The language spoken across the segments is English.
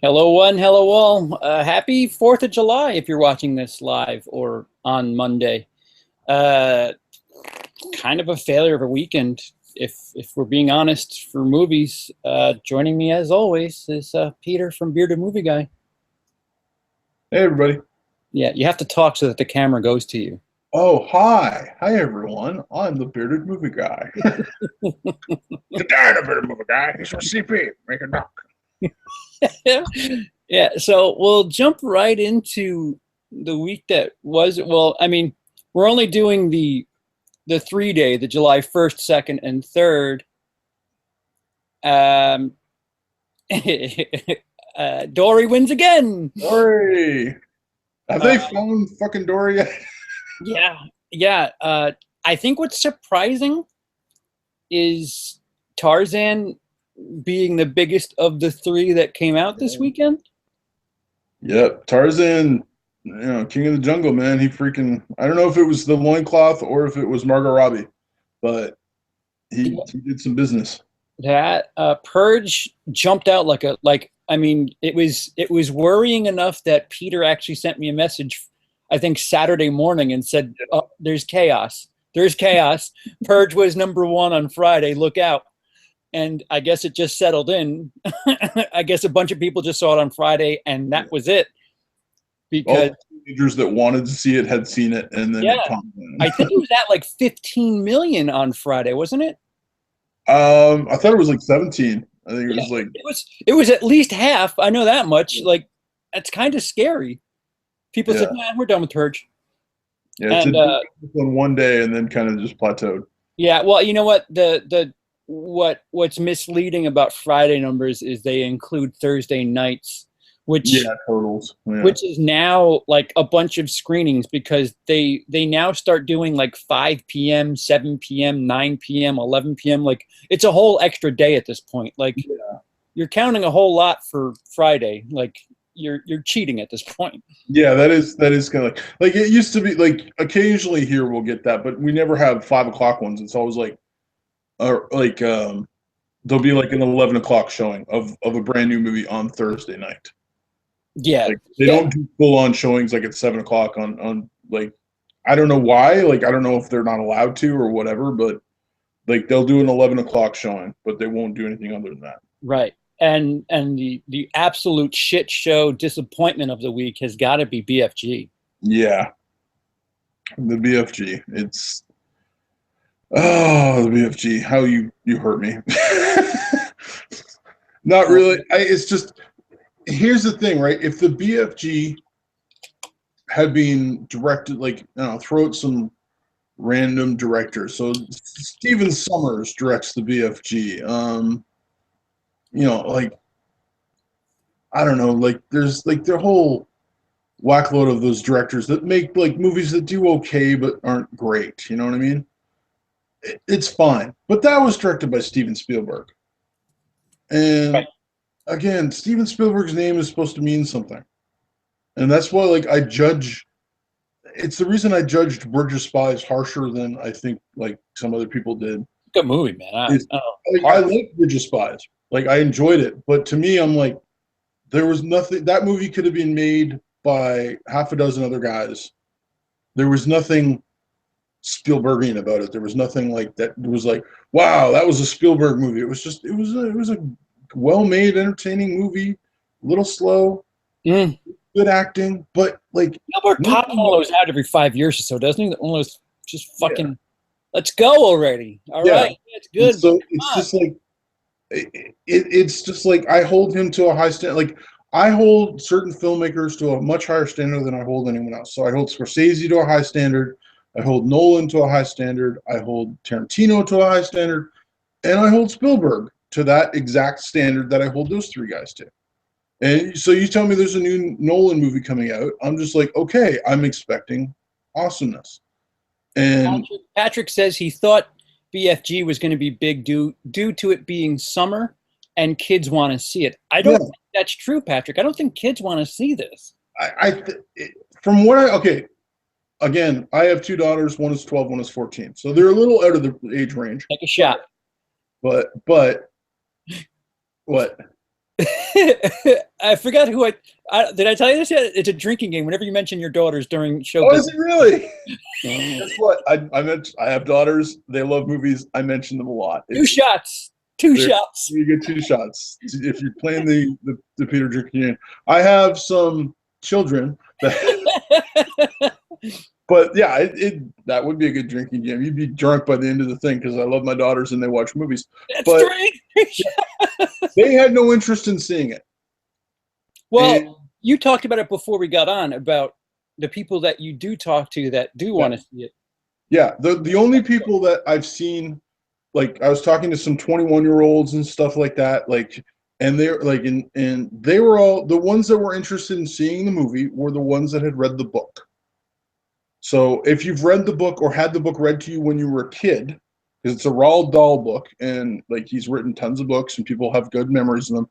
Hello, one, hello, all. Happy 4th of July if you're watching this live or on Monday. Uh, Kind of a failure of a weekend, if we're being honest, for movies. Joining me as always is Peter from Bearded Movie Guy. Hey everybody. Yeah, you have to talk so that the camera goes to you. Oh, hi. Hi everyone. I'm the bearded movie guy. The bearded movie guy. He's from CP. Make a knock. Yeah, so we'll jump right into the week that was. Well, I mean, we're only doing the 3 day, the July 1st, 2nd, and 3rd. Um, Dory wins again. Dory. Have Uh, they found fucking Dory yet? yeah, yeah. I think what's surprising is Tarzan being the biggest of the three that came out this weekend. Yep. Tarzan, King of the Jungle, man. He freaking I don't know if it was the loincloth or if it was Margot Robbie, but he did some business. That Purge jumped out like. I mean, it was worrying enough that Peter actually sent me a message, I think Saturday morning, and said, oh, "There's chaos. There's chaos. Purge was number one on Friday. Look out." And I guess it just settled in. I guess a bunch of people just saw it on Friday, and that was it. All Because the teenagers that wanted to see it had seen it and then yeah, it calmed down. I think it was at like 15 million on Friday, wasn't it? I thought it was like 17. I think it Yeah, was like it was at least half. I know that much. Like that's kind of scary. People said, yeah. "Nah, we're done with Purge." Yeah, it And did on one day and then kind of just plateaued. yeah, well, you know what? What's misleading about Friday numbers is they include Thursday nights, which Yeah, totals. Yeah. which is now like a bunch of screenings because they now start doing like 5 p.m., 7 p.m., 9 p.m., 11 p.m. Like it's a whole extra day at this point. Like Yeah. you're counting a whole lot for Friday. Like you're cheating at this point. Yeah, that is kind of like it used to be like occasionally here we'll get that, but we never have 5 o'clock ones. It's always like there'll be like an 11 o'clock showing of a brand new movie on Thursday night. Yeah, Like they yeah, don't do full on showings like at 7 o'clock on like I don't know why. Like I don't know if they're not allowed to or whatever, but like they'll do an 11 o'clock showing, but they won't do anything other than that. right. And the absolute shit show disappointment of the week has got to be BFG. Yeah, the BFG. It's oh the BFG. How you hurt me. Not really. It's just here's the thing, right? If the BFG had been directed, like throw out some random directors. So Steven Summers directs the BFG. Like I don't know, like there's like their whole whackload of those directors that make like movies that do okay but aren't great. You know what I mean? It's fine, but that was directed by Steven Spielberg, Right. and again, Steven Spielberg's name is supposed to mean something, and that's why like I judge. It's the reason I judged Bridge of Spies harsher than I think like some other people did. Good movie, man. Is I Heart. like Bridge of Spies, like I enjoyed it, but to me, I'm like there was nothing. That movie could have been made by half a dozen other guys. There was nothing Spielbergian about it. There was nothing like that. It was like, wow, that was a Spielberg movie. It was just, it was a well-made, entertaining movie. A little slow, Mm. good acting, but like Spielberg pop nothing. follows out every 5 years or so, doesn't he? One of those just Yeah, fucking let's go already. All yeah. right, it's And good, but so come it's on. just like it's just like I hold him to a high standard. Like I hold certain filmmakers to a much higher standard than I hold anyone else. So I hold Scorsese to a high standard. I hold Nolan to a high standard. I hold Tarantino to a high standard, and I hold Spielberg to that exact standard that I hold those three guys to. And so you tell me there's a new Nolan movie coming out. I'm just like, okay, I'm expecting awesomeness. And Patrick says he thought BFG was going to be big due to it being summer and kids want to see it. I yeah, don't think that's true, Patrick. I don't think kids want to see this. from what I okay, again, I have two daughters. One is 12, one is 14. So they're a little out of the age range. Take a shot. But what? I forgot who did I tell you this yet? It's a drinking game. Whenever you mention your daughters during show Oh, is it business. really? Guess what? I have daughters. They love movies. I mention them a lot. Two shots. Two There, shots. you get 2 shots if you're playing the Peter drinking game. I have some children that, but yeah, that would be a good drinking game. You'd be drunk by the end of the thing because I love my daughters and they watch movies. That's But right. they had no interest in seeing it. Well, And, you talked about it before we got on about the people that you do talk to that do want to see it. yeah, the only people that I've seen, like I was talking to some 21-year-olds and stuff like that, like, and they're like, and they were all the ones that were interested in seeing the movie were the ones that had read the book. So if you've read the book or had the book read to you when you were a kid, because it's a Roald Dahl book, and like he's written tons of books and people have good memories of them,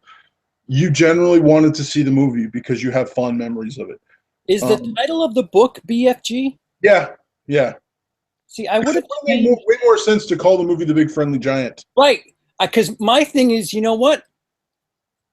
you generally wanted to see the movie because you have fond memories of it. Is the title of the book BFG? Yeah, yeah. See, I would have It would make way more sense to call the movie The Big Friendly Giant. right, because my thing is, you know what?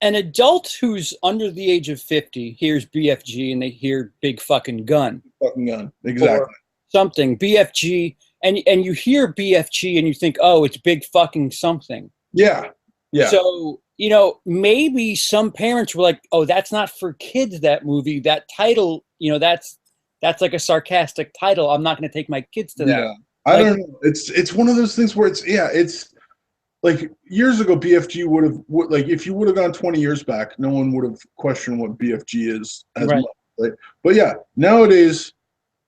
An adult who's under the age of 50 hears BFG and they hear big fucking gun. Fucking gun. Exactly. Or something. BFG, and you hear BFG and you think, oh, it's big fucking something. Yeah. Yeah. So, you know, maybe some parents were like, oh, that's not for kids, that movie. That title, you know, that's like a sarcastic title. I'm not going to take my kids to that. Yeah. I don't know. It's one of those things where it's like years ago, BFG like if you would have gone 20 years back, no one would have questioned what BFG is as Right. much. Right? But yeah, nowadays,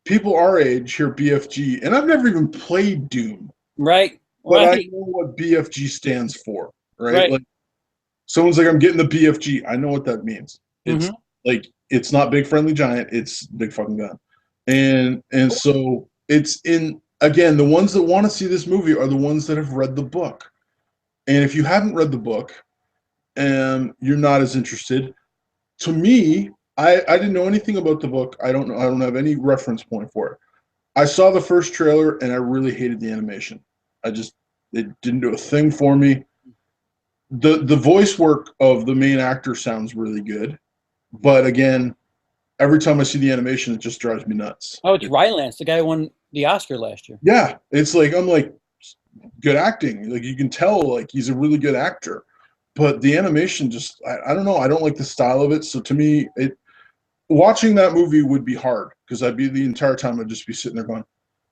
people our age hear BFG, and I've never even played Doom, Right. but I Right. know what BFG stands for. Right? Right. Like someone's like, I'm getting the BFG. I know what that means. It's like it's not Big Friendly Giant, it's Big Fucking Gun. And so it's in again, the ones that want to see this movie are the ones that have read the book. And if you haven't read the book and you're not as interested, to me, I didn't know anything about the book. I don't have any reference point for it. I saw the first trailer and I really hated the animation. It didn't do a thing for me. The voice work of the main actor sounds really good, but again, every time I see the animation, it just drives me nuts. Oh, it's Rylance, the guy who won the Oscar last year. Yeah, it's like I'm like good acting. Like you can tell, like he's a really good actor, but the animation just I don't know. I don't like the style of it. So to me, watching that movie would be hard because I'd be the entire time I'd just be sitting there going,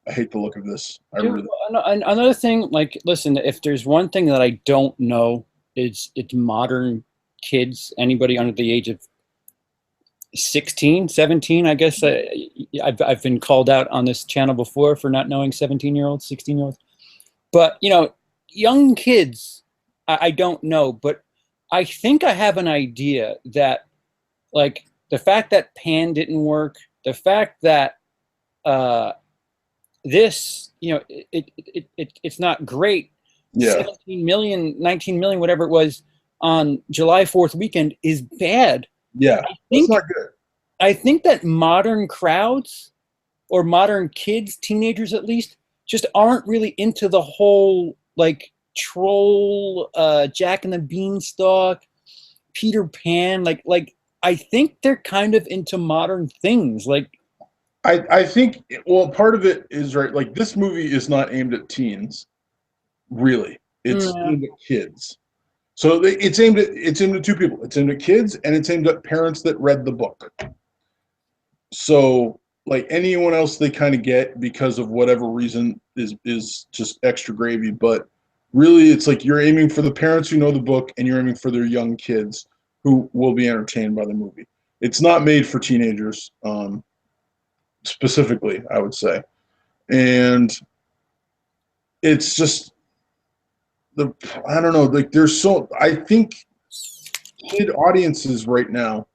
I hate the look of this. Dude, another thing, like, listen, if there's one thing that I don't know, it's modern kids, anybody under the age of 16, 17, I guess. I've been called out on this channel before for not knowing 17-year-olds, 16-year-olds. But, you know, young kids, I don't know. But I think I have an idea that, like, the fact that Pan didn't work, the fact that this, you know, it's not great. Yeah. 17 million, 19 million, whatever it was, on July 4th weekend is bad. Yeah, it's not good. I think that modern crowds or modern kids, teenagers at least, just aren't really into the whole like troll, Jack and the Beanstalk, Peter Pan. Like I think they're kind of into modern things. Like I think part of it is right. Like this movie is not aimed at teens, really. It's aimed at kids. So it's aimed at two people. It's aimed at kids and it's aimed at parents that read the book. So like anyone else they kind of get because of whatever reason is just extra gravy. But really it's like you're aiming for the parents who know the book and you're aiming for their young kids who will be entertained by the movie. It's not made for teenagers, specifically, I would say. And it's just I don't know, like I think kid audiences right now,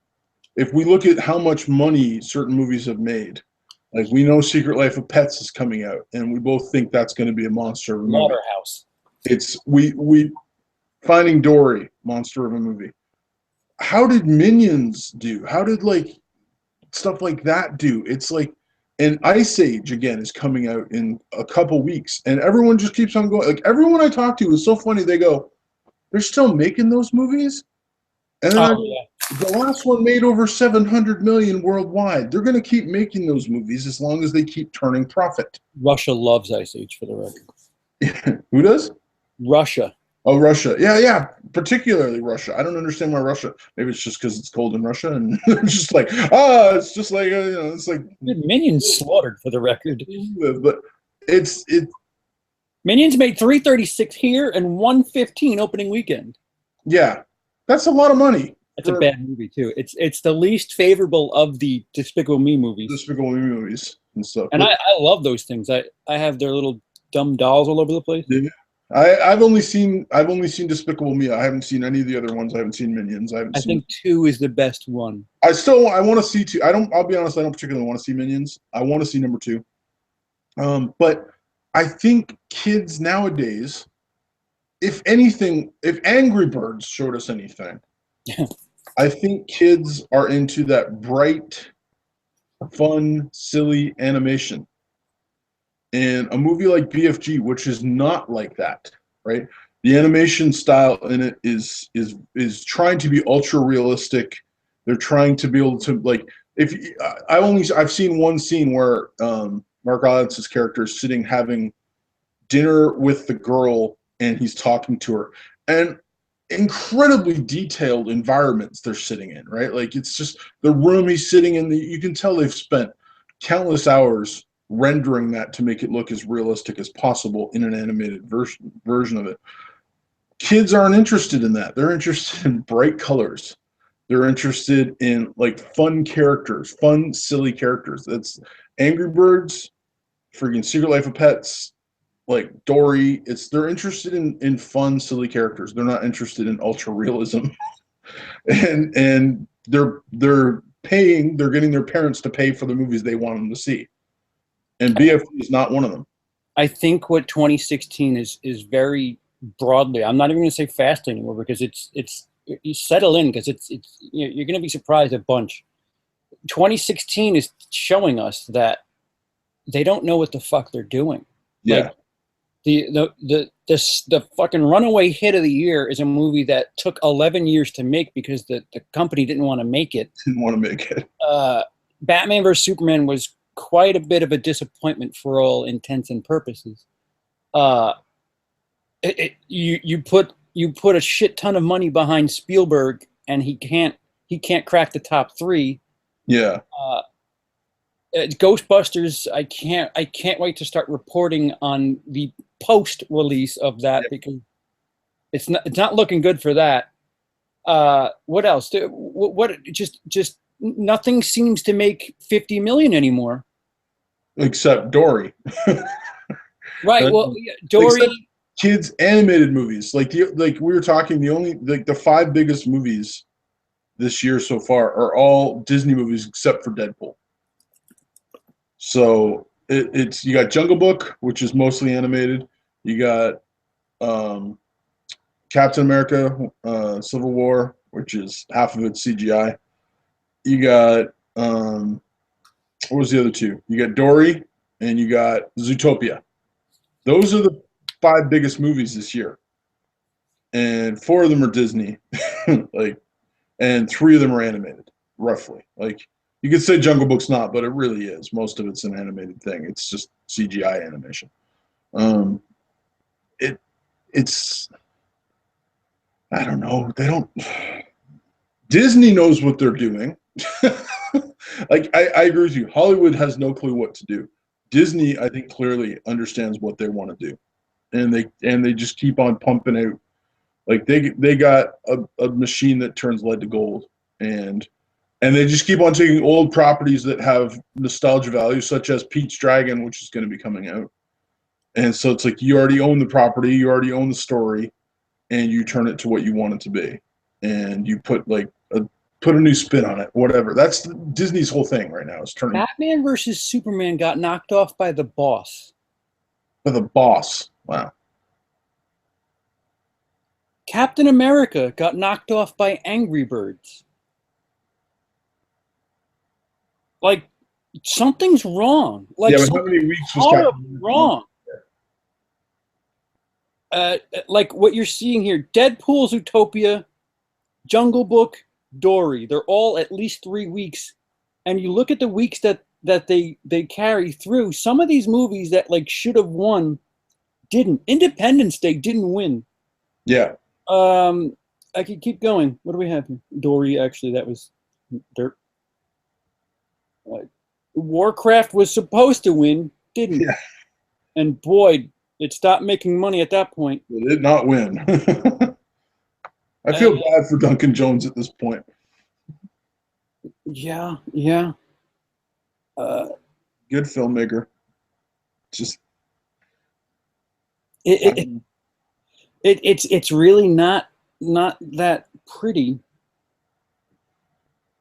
if we look at how much money certain movies have made, like we know Secret Life of Pets is coming out, and we both think that's going to be a monster of a movie. Slaughterhouse. It's we Finding Dory, monster of a movie. How did Minions do? How did like stuff like that do? It's like, and Ice Age again is coming out in a couple weeks, and everyone just keeps on going. Like everyone I talk to is so funny. They go, "They're still making those movies," And then Oh yeah. the last one made over 700 million worldwide. They're going to keep making those movies as long as they keep turning profit. Russia loves Ice Age, for the record. Who does? Russia. Oh, Russia. Yeah, yeah. Particularly Russia. I don't understand why Russia. Maybe it's just because it's cold in Russia, and it's just like, it's just like, it's like Minions slaughtered, for the record. But it. Minions made 336 here and 115 opening weekend. Yeah, that's a lot of money. It's a bad movie too. It's the least favorable of the Despicable Me movies. Despicable Me movies and stuff. And I love those things. I have their little dumb dolls all over the place. Yeah. I've only seen Despicable Me. I haven't seen any of the other ones. I haven't seen Minions. I think 2 is the best one. I want to see 2. I'll be honest. I don't particularly want to see Minions. I want to see number 2. But I think kids nowadays, if anything, if Angry Birds showed us anything, I think kids are into that bright, fun, silly animation. And a movie like BFG, which is not like that, right? The animation style in it is trying to be ultra realistic. They're trying to be able to I've seen one scene where Mark Rylance's character is sitting having dinner with the girl and he's talking to her, and incredibly detailed environments they're sitting in, right? Like it's just the room he's sitting in. You can tell they've spent countless hours rendering that to make it look as realistic as possible in an animated version of it. Kids aren't interested in that. They're interested in bright colors. They're interested in like fun characters, fun, silly characters. That's Angry Birds, freaking Secret Life of Pets, like Dory. They're interested in fun, silly characters. They're not interested in ultra realism. and they're getting their parents to pay for the movies they want them to see. And BFG is not one of them. I think what 2016 is very broadly. I'm not even going to say fast anymore because you settle in because you're going to be surprised a bunch. 2016 is showing us that they don't know what the fuck they're doing. Yeah. Like the fucking runaway hit of the year is a movie that took 11 years to make because the company didn't want to make it. Didn't want to make it. Batman vs Superman was quite a bit of a disappointment for all intents and purposes. You put a shit ton of money behind Spielberg, and he can't crack the top 3. Yeah. Ghostbusters, I can't wait to start reporting on the post release of that because it's not looking good for that. What else? What just nothing seems to make 50 million anymore. Except Dory. Right. Well, Dory. Except kids animated movies. Like we were talking, the 5 biggest movies this year so far are all Disney movies except for Deadpool. So you got Jungle Book, which is mostly animated. You got Captain America, Civil War, which is half of it CGI. You got what was the other 2? You got Dory and you got Zootopia. Those are the 5 biggest movies this year, and 4 of them are Disney, and 3 of them are animated, roughly. Like you could say Jungle Book's not, but it really is. Most of it's an animated thing. It's just CGI animation. It's I don't know. Disney knows what they're doing. Like I agree with you. Hollywood has no clue what to do. Disney, I think, clearly understands what they want to do, and they just keep on pumping out. Like they got a machine that turns lead to gold, and they just keep on taking old properties that have nostalgia value, such as Pete's Dragon, which is going to be coming out. And so it's like you already own the property, you already own the story, and you turn it to what you want it to be, and you put a new spin on it, whatever. That's Disney's whole thing right now is turning. Batman versus Superman got knocked off by The Boss. By The Boss. Wow. Captain America got knocked off by Angry Birds. Like something's wrong. Like yeah, but how many weeks was Captain wrong? Like what you're seeing here, Deadpool, Zootopia, Jungle Book, Dory. They're all at least 3 weeks. And you look at the weeks that they carry through. Some of these movies that like should have won didn't. Independence Day didn't win. Yeah. I could keep going. What do we have here? Dory, actually, that was dirt. Warcraft was supposed to win, didn't. Yeah. And boy, it stopped making money at that point. It did not win. I feel bad for Duncan Jones at this point. Yeah. Good filmmaker. Just it's really not that pretty.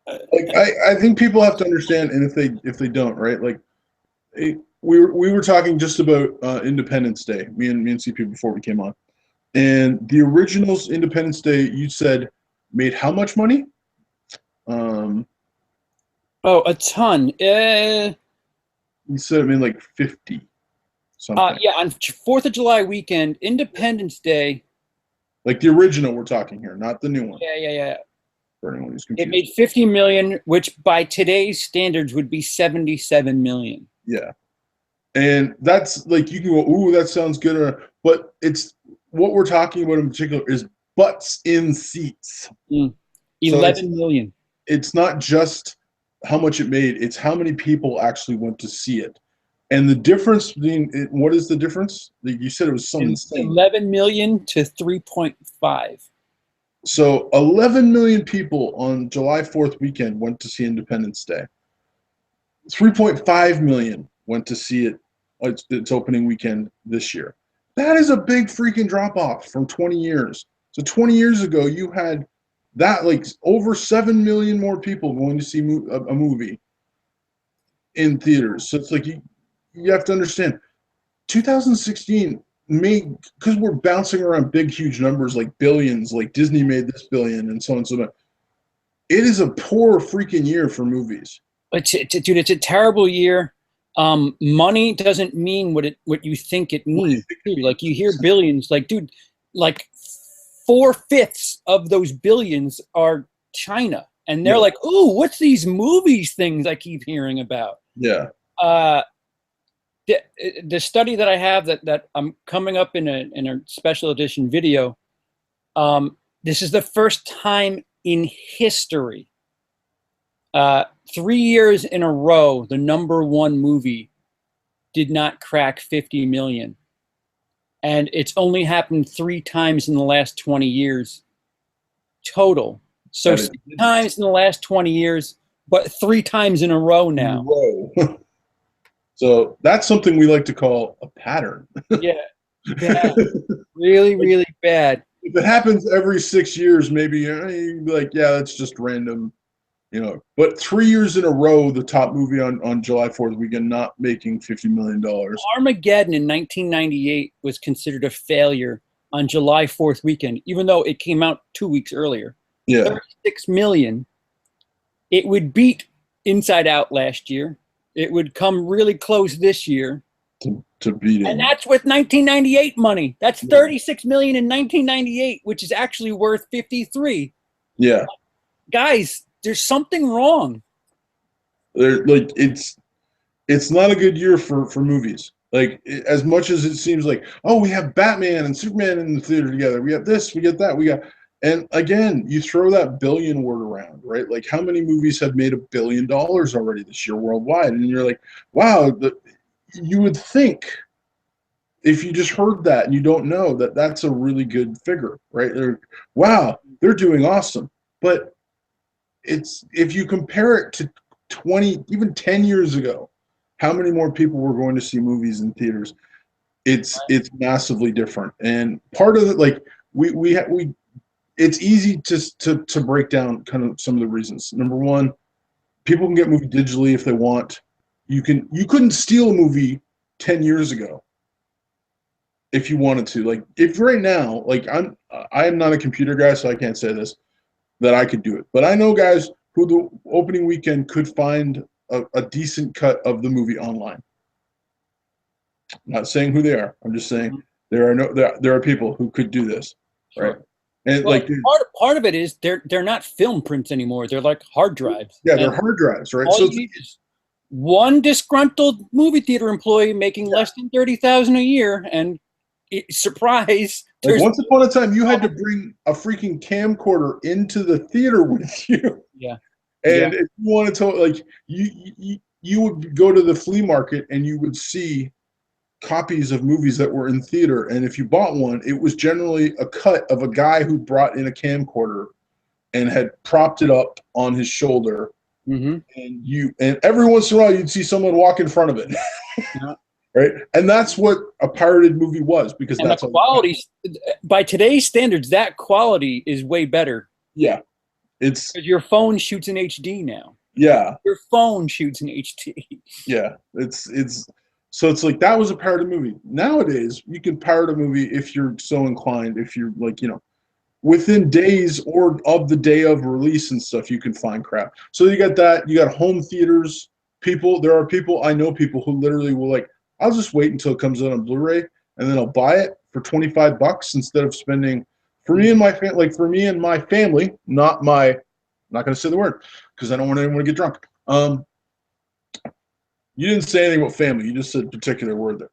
Like I think people have to understand, and if they don't, right? Like we were talking just about Independence Day, me and CP before we came on, and the originals Independence Day, you said made how much money? Oh, a ton. You said it made like 50 something. Yeah, on 4th of July weekend, Independence Day. Like the original, we're talking here, not the new one. Yeah. For anyone who's It confused. made 50 million, which by today's standards would be 77 million. Yeah. And that's like, you can go, ooh, that sounds good. But it's what we're talking about in particular is butts in seats. 11 million. It's not just how much it made, it's how many people actually went to see it. And the difference between, what is the difference? You said it was something insane. 11 million to 3.5. So 11 million people on July 4th weekend went to see Independence Day. 3.5 million went to see it its opening weekend this year. That is a big freaking drop off from 20 years. So 20 years ago, you had that like over 7 million more people going to see a movie in theaters. So it's like you have to understand 2016 made, because we're bouncing around big huge numbers like billions, like Disney made this billion and so on and so on. It is a poor freaking year for movies. Dude, it's a terrible year. Money doesn't mean what you think it means. Dude, like you hear billions, like dude, like 4/5 of those billions are China, and they're like, "Ooh, what's these movies things I keep hearing about?" Yeah. The study that I have that I'm coming up in a special edition video. This is the first time in history. 3 years in a row, the #1 movie did not crack 50 million. And it's only happened 3 times in the last 20 years total. So 6 times in the last 20 years, but 3 times in a row now. So that's something we like to call a pattern. Yeah. Really, really bad. If it happens every 6 years, maybe you'd be like, yeah, that's just random. But 3 years in a row, the top movie on July 4th weekend not making $50 million. Armageddon in 1998 was considered a failure on July 4th weekend, even though it came out 2 weeks earlier. Yeah. 36 million. It would beat Inside Out last year. It would come really close this year. To beat it. And that's with 1998 money. That's 36 million in 1998, which is actually worth 53. Yeah. Guys, there's something wrong. Like it's not a good year for movies. Like as much as it seems like, oh, we have Batman and Superman in the theater together. We have this, we get that, and again, you throw that billion word around, right? Like how many movies have made $1 billion already this year worldwide? And you're like, wow, you would think if you just heard that and you don't know that that's a really good figure, right? Wow, they're doing awesome. But it's, if you compare it to 20, even 10 years ago, how many more people were going to see movies in theaters? It's massively different. And part of it, like we it's easy to break down kind of some of the reasons. Number one, people can get movies digitally if they want. You couldn't steal a movie 10 years ago if you wanted to. Like if right now, like I am not a computer guy, so I can't say that I could do it. But I know guys who the opening weekend could find a decent cut of the movie online. I'm not saying who they are. I'm just saying there are people who could do this, right? And Well, like, part of it is they're not film prints anymore. They're like hard drives. yeah, they're And hard drives, right? all So you it's, need is one disgruntled movie theater employee making less than 30,000 a year, and surprise, like, there's once upon a time, you had to bring a freaking camcorder into the theater with you. yeah, yeah, And if you wanted to, like, you would go to the flea market and you would see copies of movies that were in theater. And if you bought one, it was generally a cut of a guy who brought in a camcorder and had propped it up on his shoulder. hmm And every once in a while, you'd see someone walk in front of it. yeah. Right. And that's what a pirated movie was, because And the that's all. quality, by today's standards, that quality is way better. Yeah. It's, Because your phone shoots in HD now. yeah. Your phone shoots in HD. Yeah, so it's like that was a pirated movie. Nowadays, you can pirate a movie if you're so inclined. If you're like, within days or of the day of release and stuff, you can find crap. So you got that. You got home theaters. There are people, I know people who literally will, like, I'll just wait until it comes out on Blu-ray and then I'll buy it for $25 instead of spending. For me and my family, not my. I'm not going to say the word because I don't want anyone to get drunk. You didn't say anything about family. You just said a particular word there.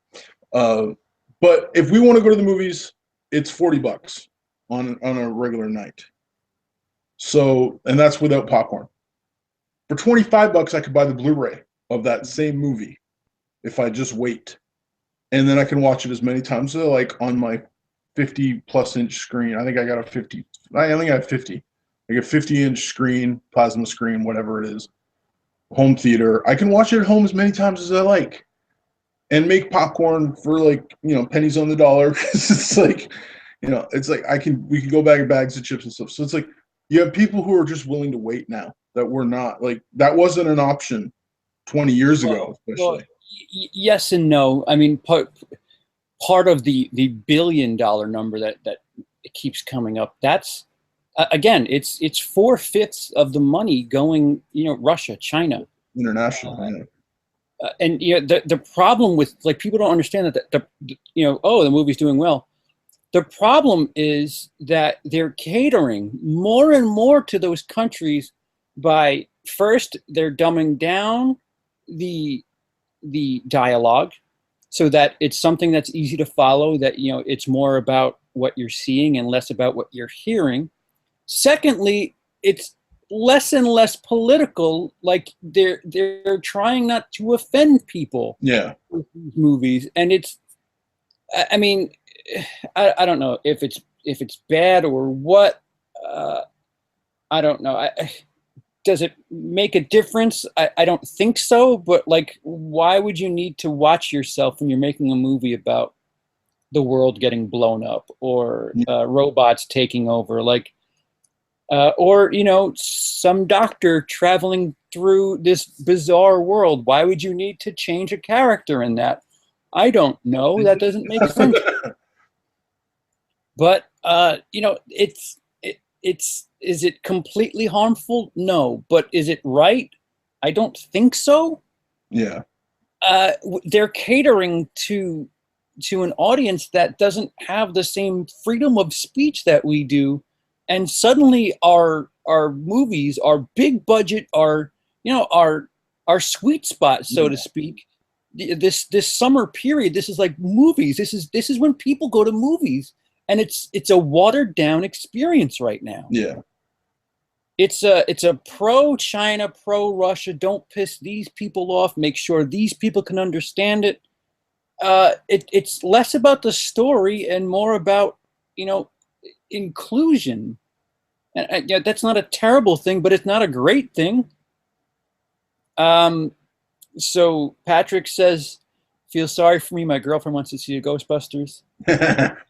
But if we want to go to the movies, it's $40 on a regular night. So, and that's without popcorn. For $25, I could buy the Blu-ray of that same movie if I just wait, and then I can watch it as many times as I like on my 50+ inch screen. I think I got a 50. I think I have 50. Like a 50-inch screen, plasma screen, whatever it is. Home theater. I can watch it at home as many times as I like, and make popcorn for, like, pennies on the dollar. It's like, we can go back bags of chips and stuff. So it's like you have people who are just willing to wait now that we're not, like, that wasn't an option 20 years ago, especially. Yes and no. I mean, part of the billion-dollar number that it keeps coming up. That's again, it's 4/5 of the money going, Russia, China, International. and the problem with, like, people don't understand that the movie's doing well. The problem is that they're catering more and more to those countries by, first, they're dumbing down the dialogue so that it's something that's easy to follow, that it's more about what you're seeing and less about what you're hearing. Secondly, it's less and less political, like they're trying not to offend people with these movies. And it's, I mean, I don't know if it's bad or what. I don't know. Does it make a difference? I don't think so, but, like, why would you need to watch yourself when you're making a movie about the world getting blown up or robots taking over? Like, or, some doctor traveling through this bizarre world. Why would you need to change a character in that? I don't know. That doesn't make sense. But, is it completely harmful? No. But is it right? I don't think so. Yeah. They're catering to an audience that doesn't have the same freedom of speech that we do. And suddenly our movies, our big budget, our sweet spot, so to speak, this summer period, this is like movies. This is when people go to movies, and it's a watered down experience right now. Yeah. It's a pro-China, pro-Russia. Don't piss these people off. Make sure these people can understand it. It's less about the story and more about, inclusion. And that's not a terrible thing, but it's not a great thing. So Patrick says, "Feel sorry for me. My girlfriend wants to see the Ghostbusters."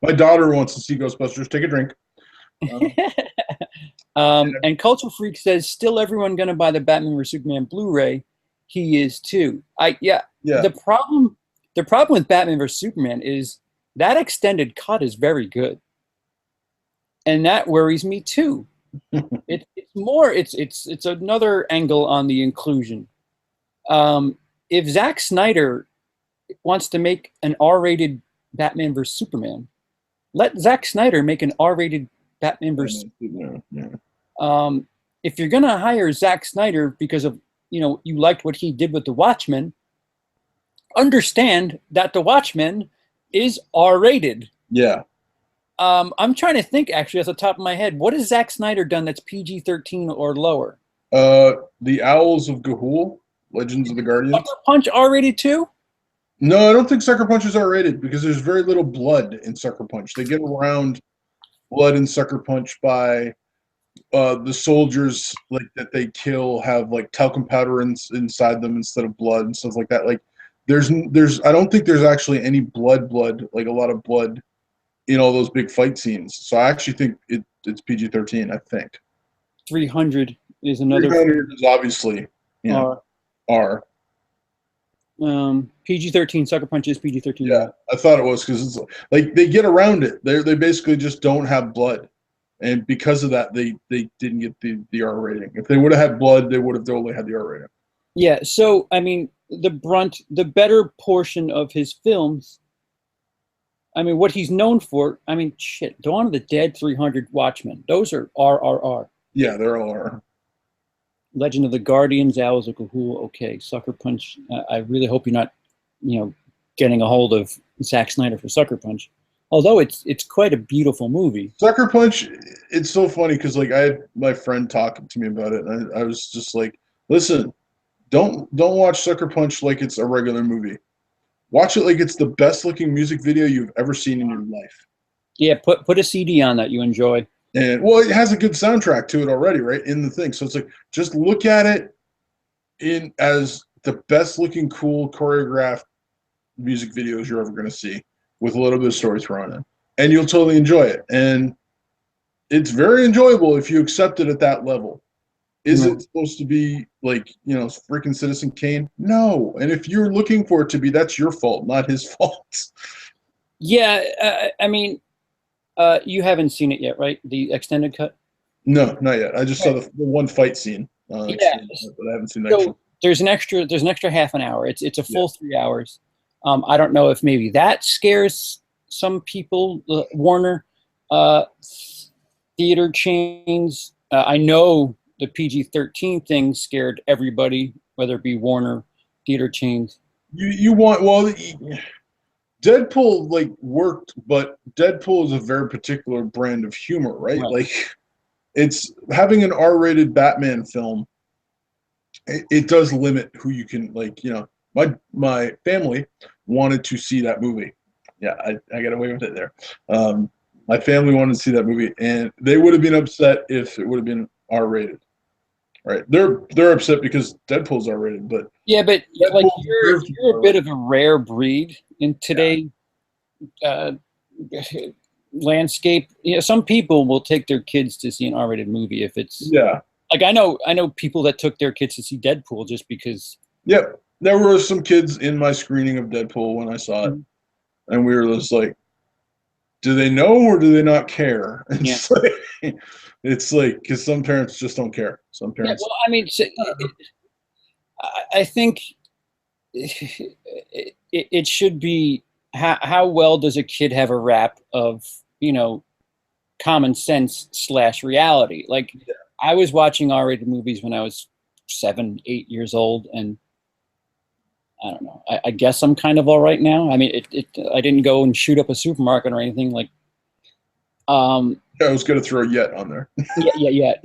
My daughter wants to see Ghostbusters. Take a drink. And Culture Freak says, "Still everyone gonna buy the Batman vs Superman Blu-ray? He is too." Yeah. The problem with Batman vs Superman is that extended cut is very good, and that worries me too. It's another angle on the inclusion. If Zack Snyder wants to make an R-rated Batman vs Superman, let Zack Snyder make an R-rated Batman versus. Yeah. If you're gonna hire Zack Snyder because of you liked what he did with The Watchmen, understand that The Watchmen is R-rated. Yeah. I'm trying to think actually off the top of my head, what has Zack Snyder done that's PG-13 or lower? The Owls of Ga'Hoole, Legends of the Guardians. Sucker Punch R-rated too? No, I don't think Sucker Punch is R-rated because there's very little blood in Sucker Punch. They get around blood in Sucker Punch by the soldiers like that they kill have like talcum powder inside them instead of blood and stuff like that. Like there's I don't think there's actually any blood like a lot of blood in all those big fight scenes. So I actually think it's PG-13. I think 300 is another 300 is obviously R. PG-13. Sucker Punch is PG-13. Yeah, I thought it was because it's like they get around it. They basically just don't have blood, and because of that, they didn't get the R rating. If they would have had blood, they would have totally had the R rating. Yeah. So I mean, the better portion of his films. I mean, what he's known for. I mean, shit. Dawn of the Dead, 300, Watchmen. Those are RRR. Yeah, they're all R. Legend of the Guardians, Owls of Ga'Hoole, okay. Sucker Punch. I really hope you're not, getting a hold of Zack Snyder for Sucker Punch. Although it's quite a beautiful movie. Sucker Punch, it's so funny because like I had my friend talking to me about it, and I was just like, listen, don't watch Sucker Punch like it's a regular movie. Watch it like it's the best looking music video you've ever seen in your life. Yeah, put a CD on that you enjoy. And well, it has a good soundtrack to it already, right? In the thing. So it's like just look at it in as the best looking, cool, choreographed music videos you're ever gonna see with a little bit of story thrown in. And you'll totally enjoy it. And it's very enjoyable if you accept it at that level. Is it supposed to be like, freaking Citizen Kane? No. And if you're looking for it to be, that's your fault, not his fault. Yeah, I mean, you haven't seen it yet, right? The extended cut? No, not yet. I just saw the one fight scene. Yeah. But I haven't seen that. So there's an extra half an hour. It's a full 3 hours. I don't know if maybe that scares some people. Warner theater chains. I know the PG-13 thing scared everybody, whether it be Warner theater chains. You want Deadpool like worked, but Deadpool is a very particular brand of humor, right? Like it's having an R-rated Batman film. It does limit who you can like. My family wanted to see that movie. Yeah, I got away with it there. My family wanted to see that movie, and they would have been upset if it would have been R-rated. Right? They're upset because Deadpool's R-rated, but yeah, but like you're a bit of a rare breed in today landscape. Some people will take their kids to see an R-rated movie if it's like I know people that took their kids to see Deadpool just because. Yep. There were some kids in my screening of Deadpool when I saw it, and we were just like, do they know or do they not care? It's like because some parents just don't care. Some parents. Yeah, well, I mean, I think it should be how well does a kid have a rap of common sense / reality? Like I was watching R-rated movies when I was 7, 8 years old, and I don't know. I guess I'm kind of all right now. I mean, I didn't go and shoot up a supermarket or anything like. I was going to throw "yet" on there. Yeah.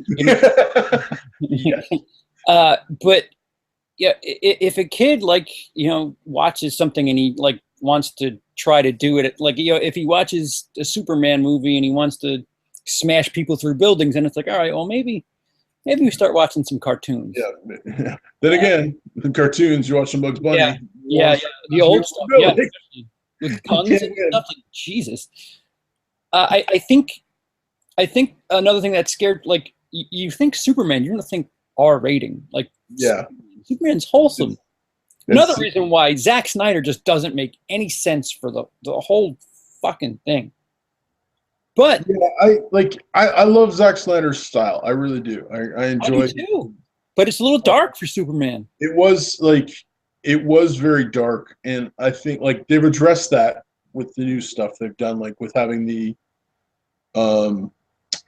But yeah, if a kid watches something and he like wants to try to do it, like if he watches a Superman movie and he wants to smash people through buildings, and it's like, all right, well maybe we start watching some cartoons. Yeah. Then again, the cartoons, you watch some Bugs Bunny. Yeah. The old stuff. Yeah. With guns and stuff. Like Jesus. I think another thing that scared, like you think Superman, you're gonna think R rating. Like Superman's wholesome. Another reason why Zack Snyder just doesn't make any sense for the whole fucking thing. But I love Zack Snyder's style. I really do. I enjoy it too. But it's a little dark for Superman. It was very dark, and I think like they've addressed that with the new stuff they've done, like with having the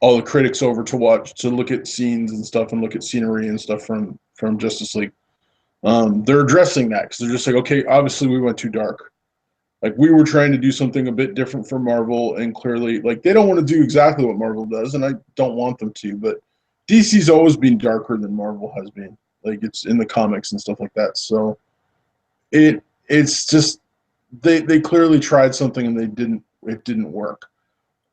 all the critics over to look at scenes and stuff and look at scenery and stuff from Justice League. They're addressing that because they're just like, okay, obviously we went too dark. Like we were trying to do something a bit different from Marvel, and clearly, like they don't want to do exactly what Marvel does, and I don't want them to. But DC's always been darker than Marvel has been. Like it's in the comics and stuff like that. So it's just they clearly tried something and it didn't work.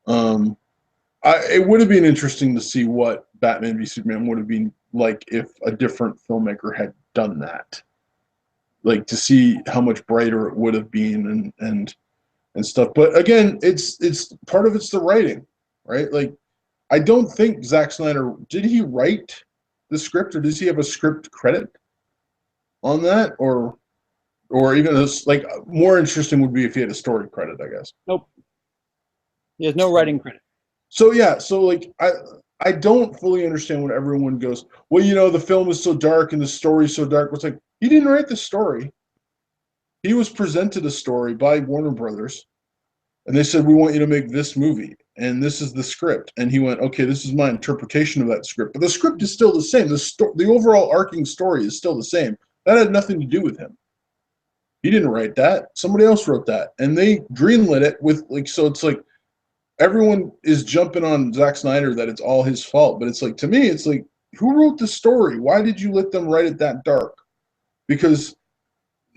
It would have been interesting to see what Batman v Superman would have been like if a different filmmaker had done that. Like to see how much brighter it would have been and stuff. But again, it's part of it's the writing, right? Like I don't think Zack Snyder did he write the script or does he have a script credit on that or even this like more interesting would be if he had a story credit, I guess. Nope. He has no writing credit. So yeah, so like I don't fully understand when everyone goes, well, you know, the film is so dark and the story is so dark. It's like he didn't write the story. He was presented a story by Warner Brothers, and they said, we want you to make this movie, and this is the script. And he went, okay, this is my interpretation of that script. But the script is still the same. The overall arcing story is still the same. That had nothing to do with him. He didn't write that. Somebody else wrote that. And they greenlit it with, like, so it's like, everyone is jumping on Zack Snyder that it's all his fault, but it's like to me, it's like who wrote the story? Why did you let them write it that dark? Because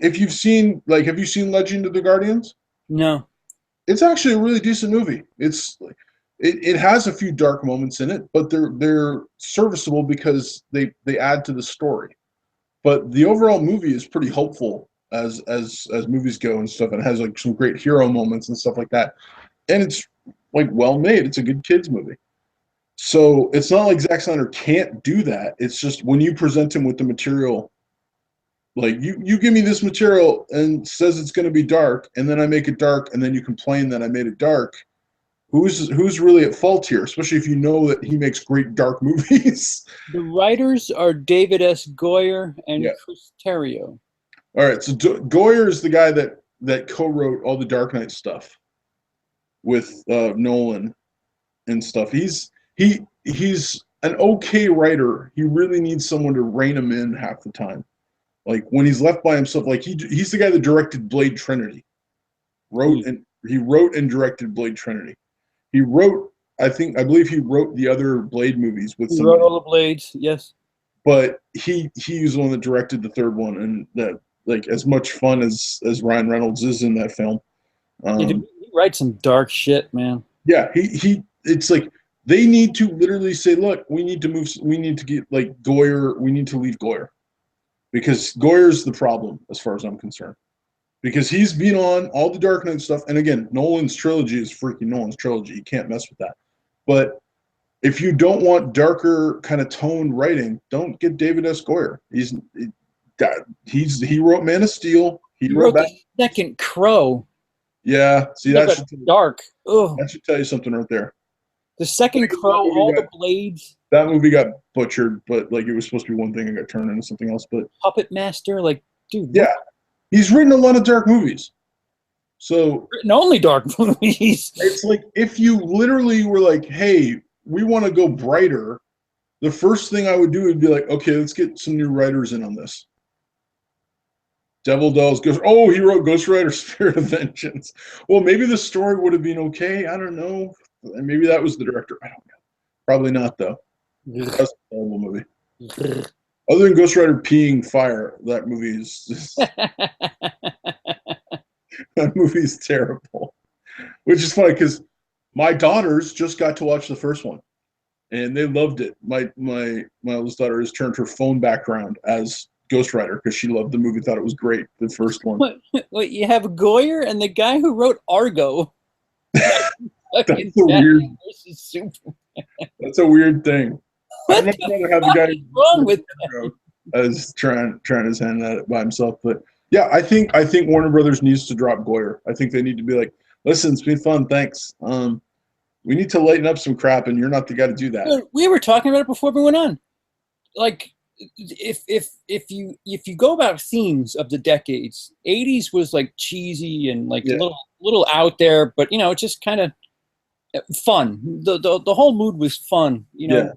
if you've seen have you seen Legend of the Guardians? No. It's actually a really decent movie. It has a few dark moments in it, but they're serviceable because they add to the story. But the overall movie is pretty hopeful as movies go and stuff, and it has like some great hero moments and stuff like that. And it's like well made. It's a good kids movie. So it's not like Zack Snyder can't do that. It's just when you present him with the material, like you give me this material and says it's going to be dark, and then I make it dark, and then you complain that I made it dark. Who's really at fault here? Especially if you know that he makes great dark movies. The writers are David S. Goyer and Chris Terrio. All right, so Goyer is the guy that co-wrote all the Dark Knight stuff with Nolan and stuff. He's an okay writer. He really needs someone to rein him in half the time. Like when he's left by himself, like he's the guy that directed Blade Trinity. He wrote and directed Blade Trinity. He wrote, I believe he wrote the other Blade movies with somebody. He wrote all the Blades, yes. But he was the one that directed the third one, and that like as much fun as Ryan Reynolds is in that film. He writes some dark shit, man. Yeah, it's like they need to literally say, look, we need to get like Goyer, we need to leave Goyer. Because Goyer's the problem as far as I'm concerned. Because he's been on all the Dark Knight stuff, and again, Nolan's trilogy is freaking Nolan's trilogy. You can't mess with that. But if you don't want darker kind of toned writing, don't get David S. Goyer. He wrote Man of Steel. He wrote the second Crow. Yeah, see that should dark. Ugh. That should tell you something right there. The second Crow, all the Blades. That movie got butchered, but like it was supposed to be one thing and got turned into something else. But Puppet Master, like, dude. Yeah, he's written a lot of dark movies. So written only dark movies. It's like if you literally were like, "Hey, we want to go brighter," the first thing I would do would be like, "Okay, let's get some new writers in on this." Devil Dolls Ghost. Oh, he wrote Ghost Rider: Spirit of Vengeance. Well, maybe the story would have been okay. I don't know. And maybe that was the director. I don't know. Probably not, though. That's a terrible movie. Other than Ghost Rider peeing fire, that movie is just, that movie is terrible. Which is funny because my daughters just got to watch the first one, and they loved it. My oldest daughter has turned her phone background as Ghost Rider because she loved the movie, thought it was great, the first one. What you have Goyer and the guy who wrote Argo. That's a weird. That's a weird thing. I'd much rather have the guy wrong with that? As trying his hand at it by himself. But yeah, I think Warner Brothers needs to drop Goyer. I think they need to be like, listen, it's been fun, thanks. We need to lighten up some crap, and you're not the guy to do that. We were talking about it before we went on. Like, if you go about themes of the decades, 80s was like cheesy and like a little out there, but you know, it just kind of fun. The whole mood was fun. You know, Yeah.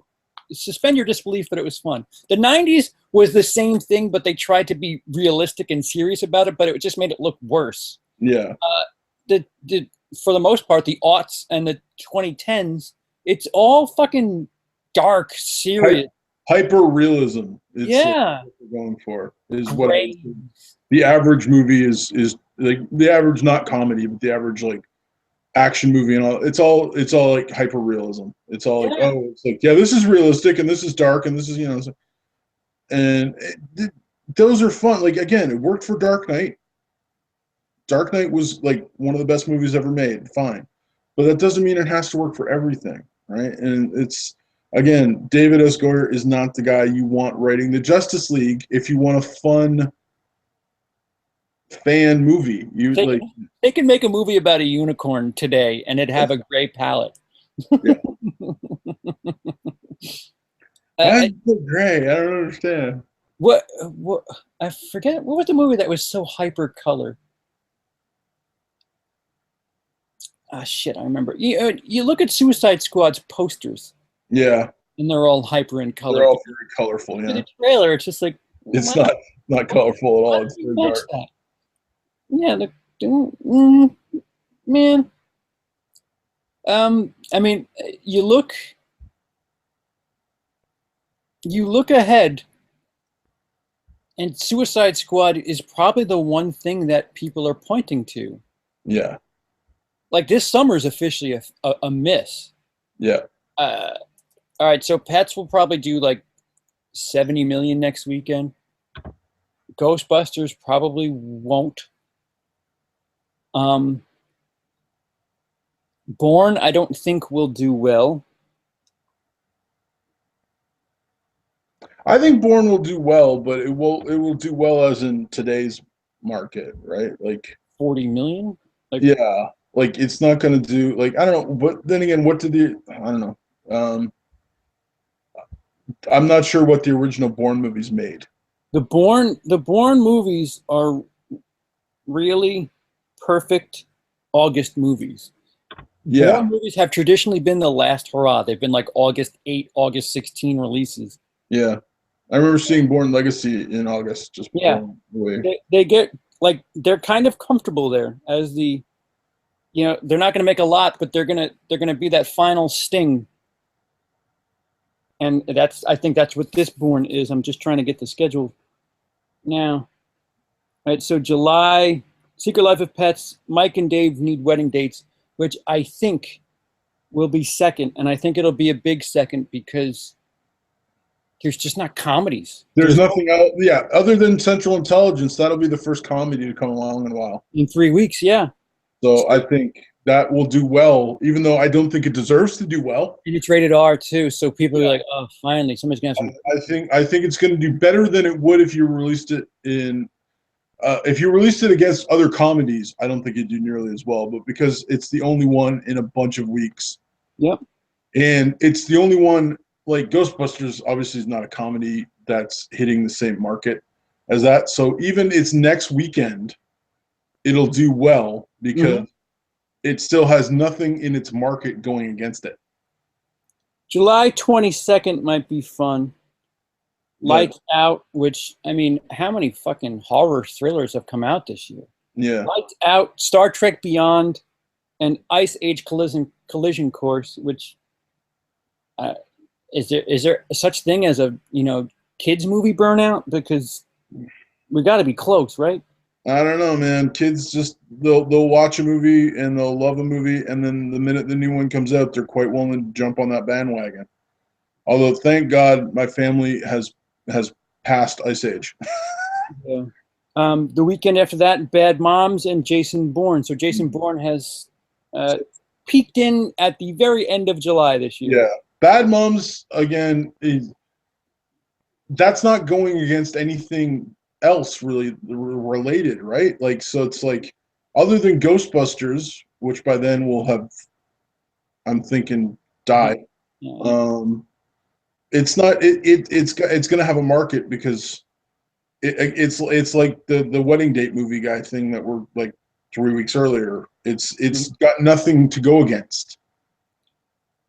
suspend your disbelief, but it was fun. The '90s was the same thing, but they tried to be realistic and serious about it, but it just made it look worse. Yeah. The for the most part, the aughts and the 2010s, it's all fucking dark, serious. Hyper realism. Yeah. What we're going for is what Gray. the average movie is like the average, not comedy, but the average like action movie and all. It's all like hyper realism. It's all like, Yeah. oh, it's like, yeah, this is realistic and this is dark and this is, you know, and those are fun. Like, again, it worked for Dark Knight. Dark Knight was like one of the best movies ever made. Fine. But that doesn't mean it has to work for everything, right? And it's, again, David S. Goyer is not the guy you want writing the Justice League if you want a fun fan movie. You They, like, they can make a movie about a unicorn today and it'd have a gray palette. Yeah. Uh, I'm so gray. I don't understand. what I forget, what was the movie that was so hyper color? Ah, shit, I remember. You look at Suicide Squad's posters Yeah, and they're all hyper in color. they're all very colorful. In Yeah, the trailer, it's just like, it's why- not colorful at why all. don't It's we very match dark. that? Yeah, man. I mean, you look ahead, and Suicide Squad is probably the one thing that people are pointing to. Yeah, Like, this summer is officially a miss. yeah. All right, so Pets will probably do like 70 million next weekend. Ghostbusters probably won't. Born, I don't think will do well. I think Bourne will do well, but it will do well as in today's market, right? Like, 40 million. yeah, like it's not going to do like, I don't know. But then again, what did the I don't know. I'm not sure what the original Bourne movies made. The Bourne movies are really perfect August movies. Yeah, Bourne movies have traditionally been the last hurrah. They've been like August 8, August 16 releases. yeah. I remember seeing Bourne Legacy in August, just Yeah. blown away. They get like, they're kind of comfortable there as the, you know, they're not going to make a lot, but they're going to be that final sting. And I think that's what this Bourne is. I'm just trying to get the schedule now. All right, so July, Secret Life of Pets, Mike and Dave Need Wedding Dates, which I think will be second, and I think it'll be a big second because there's just not comedies. There's nothing else. Yeah, other than Central Intelligence, that'll be the first comedy to come along in a while. In 3 weeks, yeah. So I think that will do well, even though I don't think it deserves to do well. And it's rated R too, so people are like, oh, finally, somebody's gonna have some. I think it's going to do better than it would if you released it in. If you released it against other comedies, I don't think it'd do nearly as well. But because it's the only one in a bunch of weeks, Yep. and it's the only one, like Ghostbusters, obviously is not a comedy that's hitting the same market as that. So even its next weekend, it'll do well because it still has nothing in its market going against it. July 22nd might be fun. Lights Out, which, I mean, how many fucking horror thrillers have come out this year? Yeah. Lights Out, Star Trek Beyond, and Ice Age Collision Course, which is there such thing as a, you know, kids movie burnout? Because we got to be close, right? I don't know, man. Kids just they'll watch a movie and they'll love a movie, and then the minute the new one comes out, they're quite willing to jump on that bandwagon. Although, thank God, my family has passed Ice Age. Yeah. The weekend after that, Bad Moms and Jason Bourne. So Jason Bourne has peaked in at the very end of July this year. Yeah, Bad Moms again. That's not going against anything else really related, right? Like, so it's like, other than Ghostbusters, which by then will have, I'm thinking, died. Yeah. It's not. It's going to have a market because it's like the wedding date movie guy thing that we're like 3 weeks earlier. It's got nothing to go against.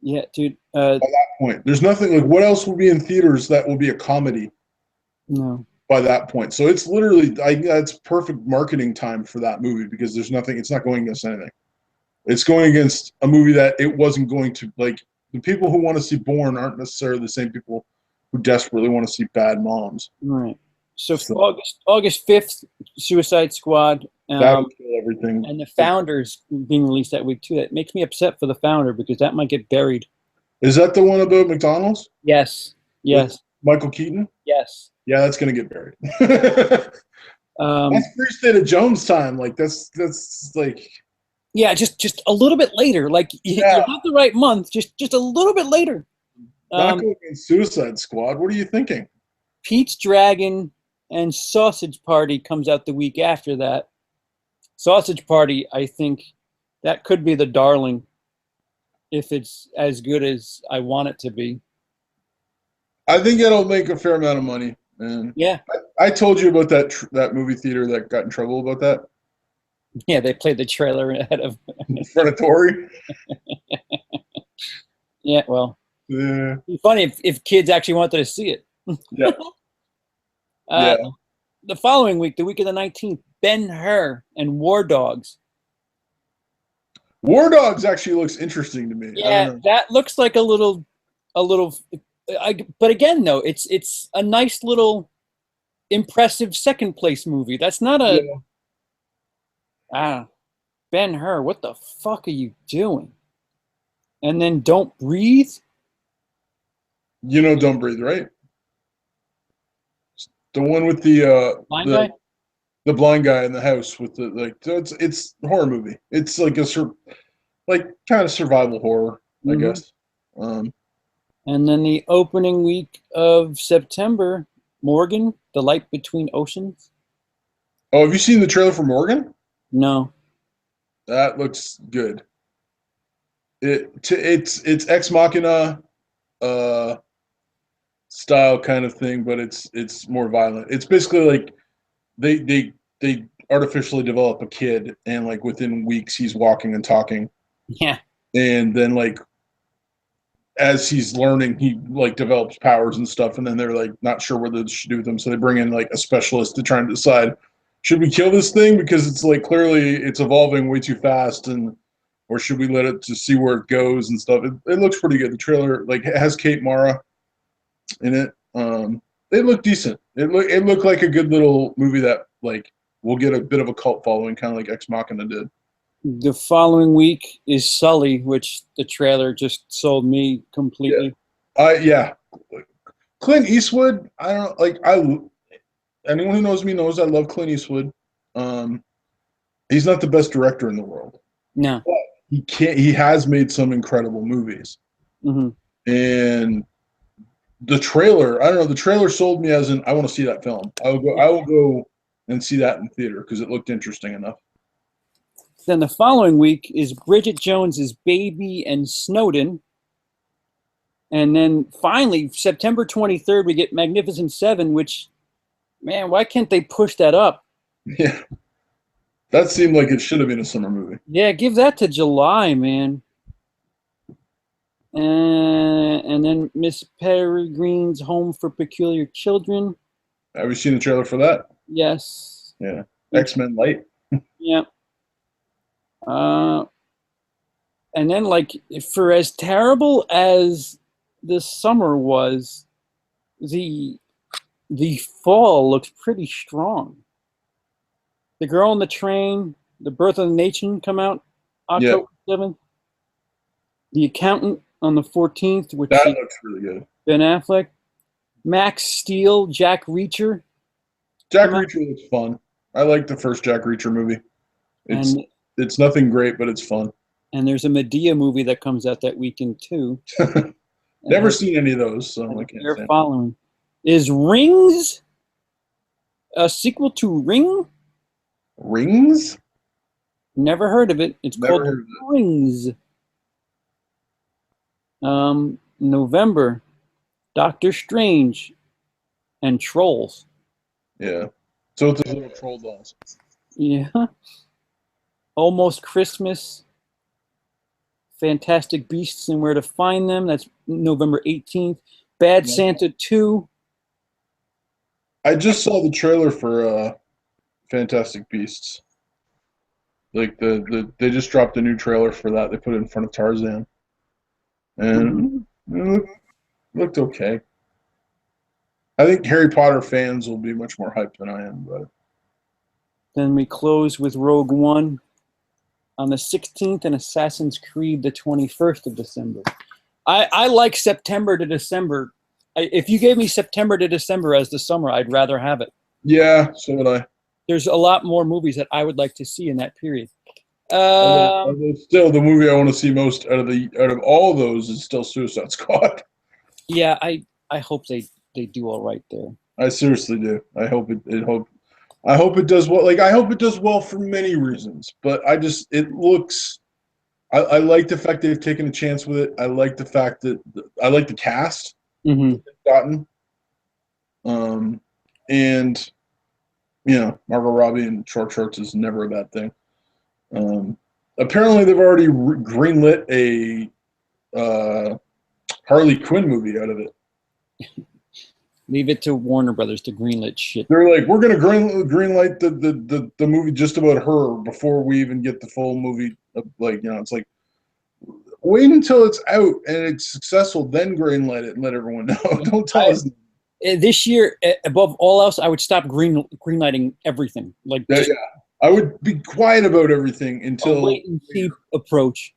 Yeah, dude. Point. There's nothing like what else will be in theaters that will be a comedy No. by that point. So it's literally that's perfect marketing time for that movie because there's nothing. It's not going against anything. It's going against a movie that it wasn't going to like. The people who want to see Bourne aren't necessarily the same people who desperately want to see Bad Moms. Right. So, So August 5th, Suicide Squad. that'll kill everything. And the Founder's being released that week too. That makes me upset for the Founder because that might get buried. Is that the one about McDonald's? Yes. Yes. Michael Keaton? Yes. Yeah, that's gonna get buried. That's Free State of Jones time. Like that's like yeah, just a little bit later. Like you have the right month, just a little bit later. not going against Suicide Squad. What are you thinking? Pete's Dragon and Sausage Party comes out the week after that. Sausage Party, I think that could be the darling if it's as good as I want it to be. I think it'll make a fair amount of money. And Yeah. I told you about that movie theater that got in trouble about that. Yeah, they played the trailer ahead of In front of Tori. Yeah, well. Yeah. It'd be funny if kids actually wanted to see it. Yeah. Yeah. The following week, the week of the 19th, Ben-Hur and War Dogs. War Dogs actually looks interesting to me. Yeah, that looks like a little. But again, though, it's a nice little, impressive second place movie. That's not a. Ben-Hur, what the fuck are you doing? And then Don't Breathe. You know, Don't Breathe, right? The one with the Blind guy? the blind guy in the house with the like. It's a horror movie. It's like kind of survival horror, I guess. And then the opening week of September, Morgan, The Light Between Oceans. Oh, have you seen the trailer for Morgan? No. That looks good. It's Ex Machina style kind of thing, but it's more violent. It's basically like they artificially develop a kid, and like within weeks he's walking and talking, Yeah. and then like as he's learning, he like develops powers and stuff, and then they're like not sure what they should do with them, so they bring in like a specialist to try and decide, should we kill this thing because it's like clearly it's evolving way too fast, and or should we let it to see where it goes and stuff. It looks pretty good. The trailer like it has Kate Mara in it. They look decent. It looked like a good little movie that like will get a bit of a cult following, kind of like Ex Machina did. The following week is Sully, which the trailer just sold me completely. Yeah. Clint Eastwood, I don't like anyone who knows me knows I love Clint Eastwood. He's not the best director in the world. No. But he has made some incredible movies. And the trailer, I don't know, the trailer sold me as in I want to see that film. I will go and see that in theater because it looked interesting enough. Then the following week is Bridget Jones's Baby and Snowden. And then finally, September 23rd, we get Magnificent Seven, which, man, why can't they push that up? Yeah. That seemed like it should have been a summer movie. Yeah, give that to July, man. And then Miss Peregrine's Home for Peculiar Children. Have you seen the trailer for that? Yes. Yeah. X-Men Light. Yeah. And then, like, for as terrible as the summer was, the fall looks pretty strong. The Girl on the Train, The Birth of the Nation come out October 7th. The Accountant on the 14th, which that looks really good. Ben Affleck. Max Steel, Jack Reacher. Jack Reacher looks fun. I like the first Jack Reacher movie. It's nothing great, but it's fun. And there's a Medea movie that comes out that weekend too. Never seen any of those, so I can't they're say. following. Is Rings a sequel to Ring? Rings? Never heard of it. It's called Rings. November, Doctor Strange, and Trolls. Yeah. So it's a little troll dolls. Yeah. Almost Christmas. Fantastic Beasts and Where to Find Them. That's November 18th. Bad Yeah. Santa 2. I just saw the trailer for Fantastic Beasts. Like they just dropped a new trailer for that. They put it in front of Tarzan, and it looked okay. I think Harry Potter fans will be much more hyped than I am, but Then we close with Rogue One on the 16th and Assassin's Creed the 21st of December. I like September to December. If you gave me September to December as the summer, I'd rather have it. yeah, so would I. There's a lot more movies that I would like to see in that period. Although still, the movie I want to see most out of all those is still Suicide Squad. Yeah, I hope they do all right there. I seriously do. I hope it does well. Like I hope it does well for many reasons, but it looks. I like the fact they've taken a chance with it. I like the fact that I like the cast Mm-hmm. they've gotten, and Margot Robbie and short shorts is never a bad thing. Apparently, they've already greenlit a Harley Quinn movie out of it. Leave it to Warner Brothers to greenlit shit. They're like, we're gonna greenlight the movie just about her before we even get the full movie. It's like wait until it's out and it's successful, then greenlight it and let everyone know. Don't tell us. This year, above all else, I would stop greenlighting everything. Like, Yeah, I would be quiet about everything until wait and see approach.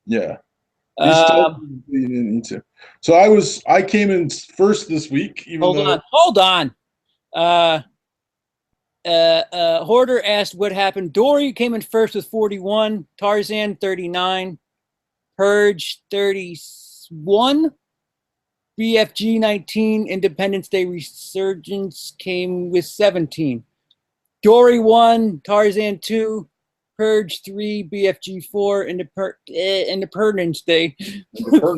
Yeah. You didn't need to. So I came in first this week. Hold on. Hoarder asked what happened. Dory came in first with 41. Tarzan 39. Purge 31. BFG 19. Independence Day Resurgence came with 17. Dory 1. Tarzan 2. Purge 3, BFG 4, Independence Day 5,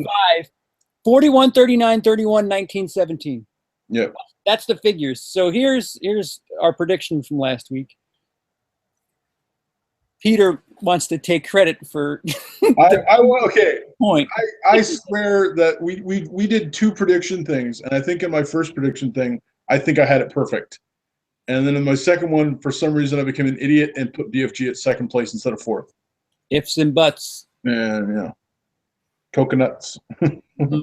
41, 39, 31, 19, 17. Yeah. That's the figures. So here's our prediction from last week. Peter wants to take credit for okay. Point. I swear that we did 2 prediction things, and I think in my first prediction thing, I think I had it perfect. And then in my second one, for some reason, I became an idiot and put BFG at second place instead of fourth. Ifs and buts. And coconuts. Mm-hmm.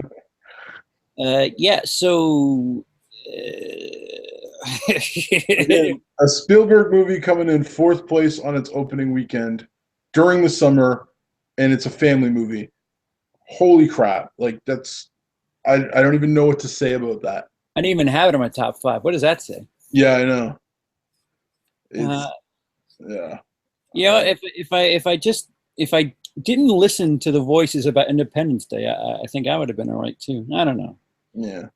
Yeah. So Again, a Spielberg movie coming in 4th place on its opening weekend during the summer, and it's a family movie. Holy crap! Like I don't even know what to say about that. I didn't even have it in my top 5. What does that say? Yeah, I know. Yeah. If I didn't listen to the voices about Independence Day, I think I would have been all right too. I don't know. Yeah.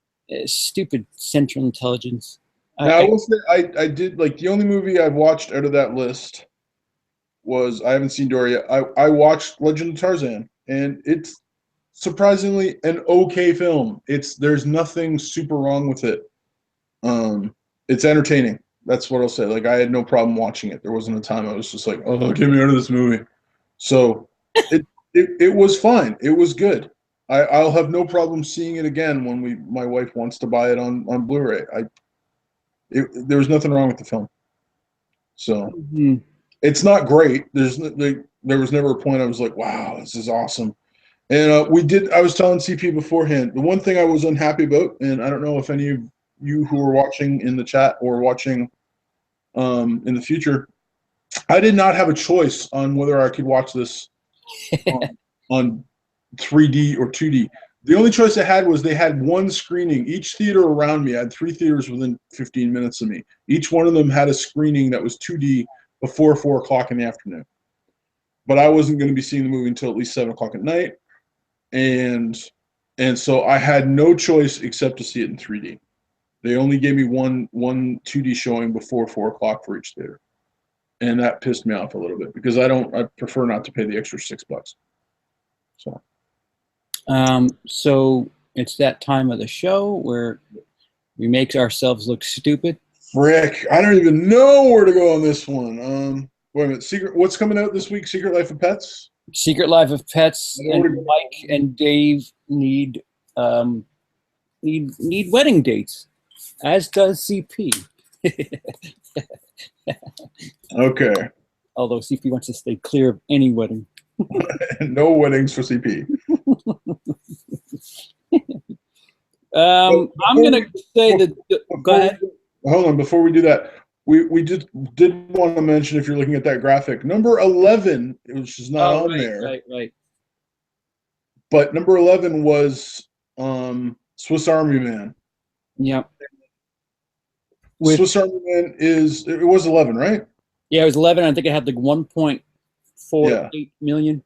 Stupid Central Intelligence. Now, I will say I did like the only movie I've watched out of that list was I haven't seen Dory yet. I watched Legend of Tarzan, and it's surprisingly an okay film. There's nothing super wrong with it. It's entertaining. That's what I'll say. Like I had no problem watching it. There wasn't a time I was just like, "Oh, get me out of this movie." So it was fine. It was good. I'll have no problem seeing it again when my wife wants to buy it on Blu-ray. There was nothing wrong with the film. So it's not great. There was never a point I was like, "Wow, this is awesome." And I was telling CP beforehand, the one thing I was unhappy about, and I don't know if any of you who are watching in the chat or watching in the future, I did not have a choice on whether I could watch this on 3D or 2D. The only choice I had was they had one screening. Each theater around me, I had 3 theaters within 15 minutes of me. Each one of them had a screening that was 2D before 4 o'clock in the afternoon. But I wasn't going to be seeing the movie until at least 7 o'clock at night. And so I had no choice except to see it in 3D. They only gave me one 2D showing before 4 o'clock for each theater. And that pissed me off a little bit because I prefer not to pay the extra $6. So it's that time of the show where we make ourselves look stupid. Frick, I don't even know where to go on this one. Wait a minute, what's coming out this week? Secret Life of Pets? Secret Life of Pets I already- and Mike and Dave need wedding dates, as does CP. Okay. Although CP wants to stay clear of any wedding. No weddings for CP. I'm gonna say that. Go ahead. Hold on, before we do that, we did want to mention, if you're looking at that graphic, number 11, which is not Oh, on there, Right. but number 11 was Swiss Army Man. Yeah. Swiss Army Man it was 11, right? Yeah, it was 11. I think it had like 1.48 million.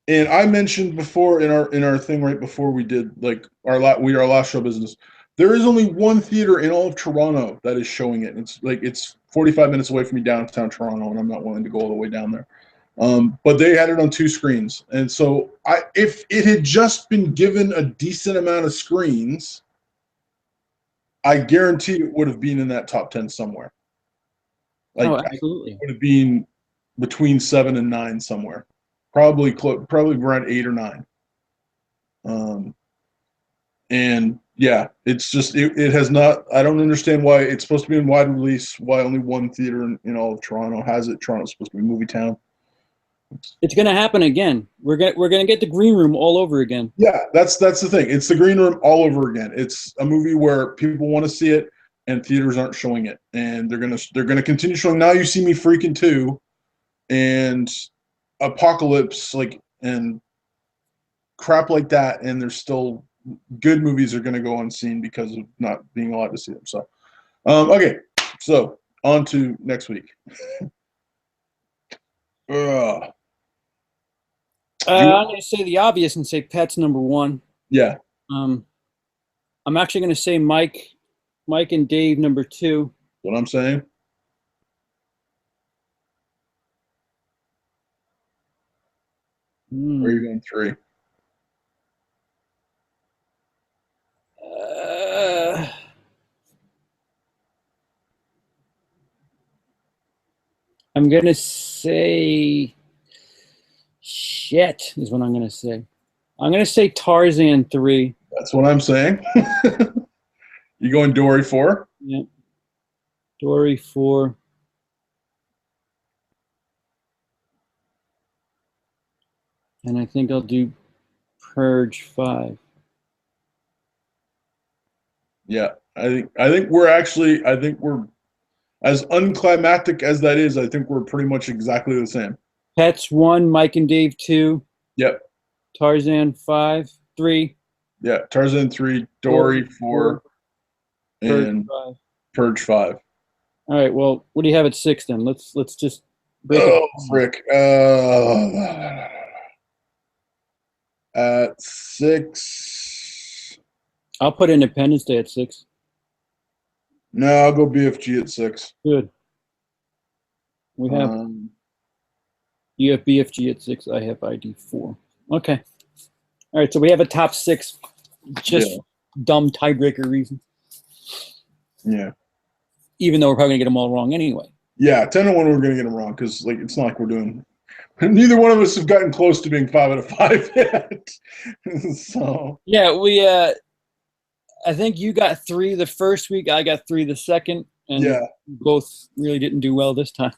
And I mentioned before in our thing right before we did like our last show business, there is only one theater in all of Toronto that is showing it. It's 45 minutes away from me downtown Toronto, and I'm not willing to go all the way down there. But they had it on 2 screens, and so if it had just been given a decent amount of screens, I guarantee it would have been in that top 10 somewhere. Absolutely. It would have been between 7 and 9 somewhere. Probably around 8 or 9. And yeah, it's just it has not. I don't understand why it's supposed to be in wide release. Why only one theater in all of Toronto has it? Toronto's supposed to be movie town. It's gonna happen again. We're gonna get the green room all over again. Yeah, that's the thing. It's the green room all over again. It's a movie where people want to see it, and theaters aren't showing it, and they're gonna continue showing. Now You See Me Freaking 2, and Apocalypse, and crap like that, and there's still good movies are going to go unseen because of not being allowed to see them. So, okay, so on to next week. I'm going to say the obvious and say Pets number 1. Yeah. I'm actually going to say Mike and Dave number 2. What I'm saying. Where are you going 3? I'm going to say shit is what I'm going to say. I'm going to say Tarzan 3. That's what I'm saying. You going Dory 4? Yeah. Dory 4. And I think I'll do Purge 5. Yeah, I think we're as unclimactic as that is. I think we're pretty much exactly the same. Pets 1, Mike and Dave 2. Yep. Tarzan 3. Yeah, Tarzan 3, Dory 4, and Purge 5. All right. Well, what do you have at 6 then? Let's just break it. Oh, frick. At 6. I'll put Independence Day at 6. No, I'll go BFG at 6. Good. We have you have BFG at 6. I have ID 4. Okay. All right. So we have a top 6. Just dumb tiebreaker reasons. Yeah. Even though we're probably gonna get them all wrong anyway. Yeah, 10 and 1 we're gonna get them wrong because it's not like we're doing. Neither one of us have gotten close to being 5 out of 5 yet. So yeah, we. I think you got 3 the first week. I got 3 the second, and both really didn't do well this time.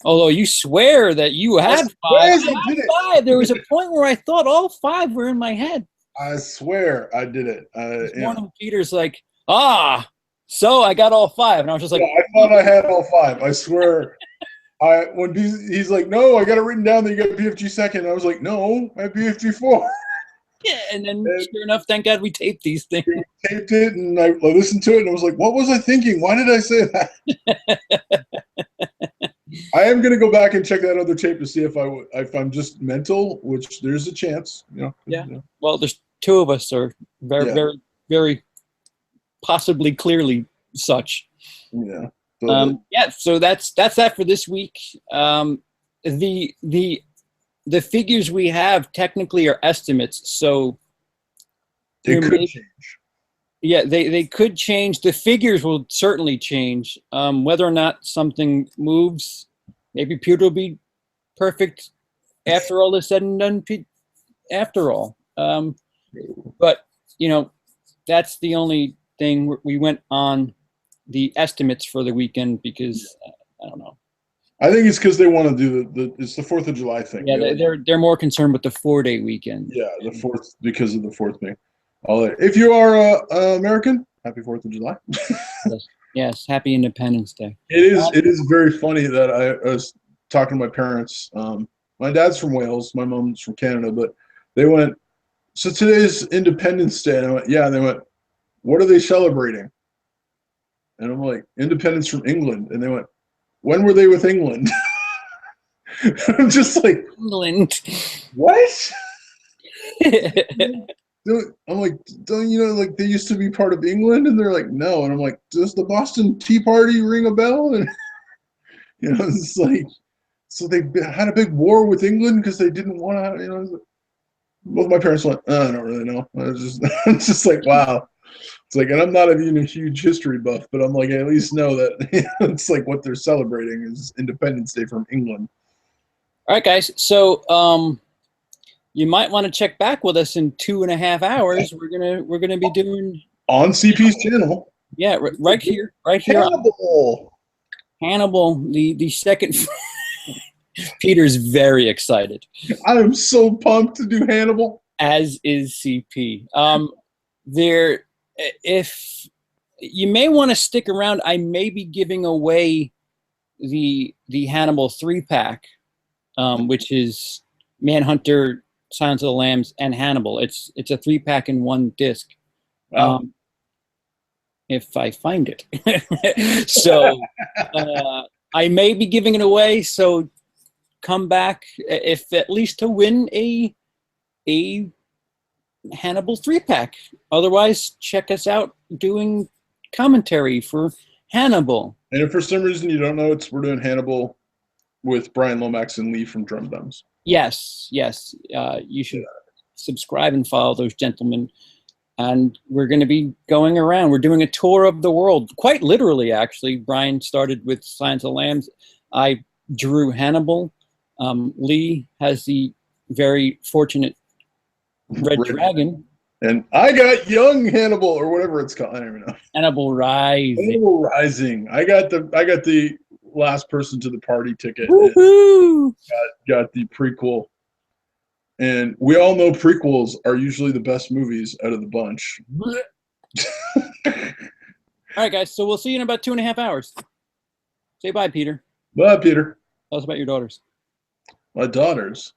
Although you swear that you had 5. I did it. 5. There was a point where I thought all 5 were in my head. I swear I did it. This morning, Peter's like, so I got all 5, and I was just like, I thought I had all 5. I swear. When he's like, no, I got it written down that you got BFG second. And I was like, no, I have BFG 4. Yeah, and then sure enough, thank God we taped these things. We taped it, and I listened to it, and I was like, what was I thinking? Why did I say that? I am going to go back and check that other tape to see if I'm just mental, which there's a chance. Yeah. Well, there's 2 of us are very, very, very possibly clearly such. Yeah. So that's that for this week. The figures we have technically are estimates, so it could change. Yeah, they could change. The figures will certainly change. Whether or not something moves, maybe Peter will be perfect after all is said and done. After all, but you know, that's the only thing. We went on the estimates for the weekend because I don't know. I think it's because they want to do it's the 4th of July thing. Yeah, they're more concerned with the 4-day weekend. Yeah, the 4th, because of the 4th thing. If you are American, happy 4th of July. Yes, happy Independence Day. It is very funny that I was talking to my parents. My dad's from Wales, my mom's from Canada, but they went, so today's Independence Day. And I went, yeah. And they went, what are they celebrating? And I'm like, independence from England. And they went, when were they with England? I'm just like, England. what? I'm like, don't you know, like they used to be part of England? And they're like, no. And I'm like, does the Boston Tea Party ring a bell? And you know, it's like, so they had a big war with England because they didn't want to, you know. Both my parents went, I don't really know. I'm just like, wow. It's like, and I'm not even a huge history buff, but I'm like, I at least know that it's like what they're celebrating is Independence Day from England. All right, guys. So you might want to check back with us in 2.5 hours. We're gonna be doing on CP's channel. Yeah, right here. Hannibal, the second. Peter's very excited. I am so pumped to do Hannibal. As is CP. If you may want to stick around, I may be giving away the Hannibal 3-pack, which is Manhunter, Silence of the Lambs, and Hannibal. It's a 3-pack in one disc. Wow. If I find it. So I may be giving it away. So come back if at least to win a Hannibal 3-pack. Otherwise, check us out doing commentary for Hannibal. And if for some reason you don't know, we're doing Hannibal with Brian Lomax and Lee from Drum Thumbs. Yes. You should subscribe and follow those gentlemen. And we're going to be going around. We're doing a tour of the world, quite literally, actually. Brian started with Silence of the Lambs. I drew Hannibal. Lee has the very fortunate Red Dragon. And I got Young Hannibal, or whatever it's called. I don't even know. Hannibal Rising. Hannibal Rising. I got the last person to the party ticket. Woohoo! Got the prequel. And we all know prequels are usually the best movies out of the bunch. All right, guys. So we'll see you in about 2.5 hours. Say bye, Peter. Bye, Peter. Tell us about your daughters. My daughters.